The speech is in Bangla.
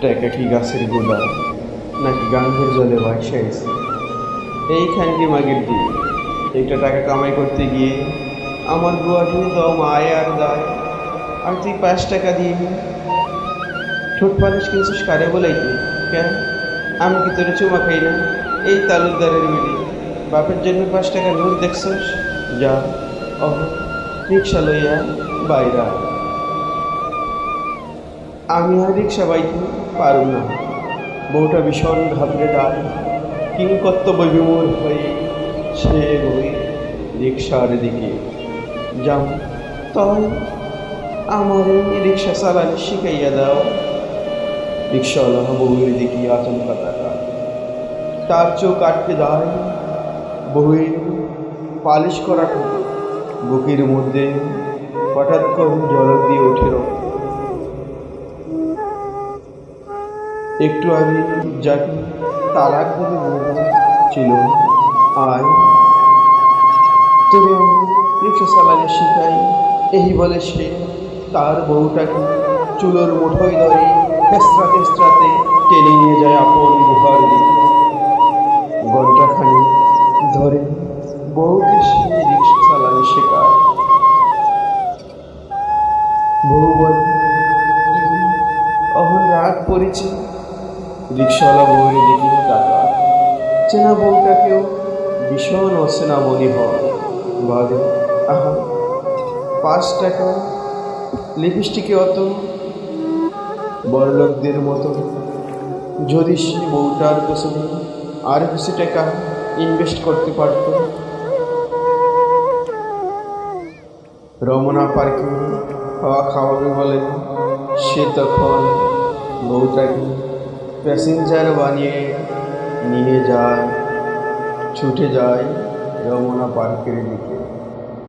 টাকা কি গাছের গোড়া নাকি গাঙ্গের জলে ভাসাইছে? এইখানটি মাগের দিন একটা টাকা কামাই করতে গিয়ে আমার বুয়াটি দম আয় আর দায়, আর তুই 5 টাকা দিয়ে নি। ঠোঁট পালিশ কিনছিস কারে বলাই তুই? কেন, আমি কি তোরে চুমা খাই না? এই তালুকদারের বিড়ি বাপের জন্য 5 টাকা নোট দেখছস? যা অহ, রিক্সা লইয়া বাইরা। আমি আর রিক্সা বাইতে পারুম না। বউটা ভীষণ ঘাবড়ে যায়, কিংকর্তব্য বিমূঢ় হয়ে সে বই রিক্সার দিকে যাও। তাই আমার এই রিক্সা চালানো শিখাইয়া দাও। রিক্সাওয়ালা বউয়ের দিকে আচমকা তাকায়, তার চোখ আটকে যায়। বউয়ের পালিশ করা ঠোঁট, বুকের মধ্যে হঠাৎ করে জলক দিয়ে ওঠে রক্ত। একটু আগে যাকে তালাক বলে ছিল, আয় তোরে আমি রিক্সা চালানো শিখাই, এই বলে সে তার বউটাকে চুলোর মুঠোয় ধরে তেস্ত্রা তেস্ত্রাতে টেনে নিয়ে যায় আপন গুহার দিকে। ঘণ্টাখানি ধরে বউকে সে রিক্সা চালানো শেখায়। বউ বলে, কি অহন রাগ পড়েছে? রিক্সাওয়ালা বউয়ের দিকে তাকায়, চেনা বউটাকেও ভীষণ অচেনা মনে হয়। ভাবে, আহা, 5 টাকা লিপস্টিকে অত বড়লোকদের মতো যদি সে বউটার পেছনে আর কিছু টাকা ইনভেস্ট করতে পারত। রমনা পার্কে খাওয়া খাওয়াবে বলে সে তখন বউটাকে প্যাসেঞ্জার বানিয়ে নিয়ে যায়, ছুটে যায় রমনা পার্কের দিকে।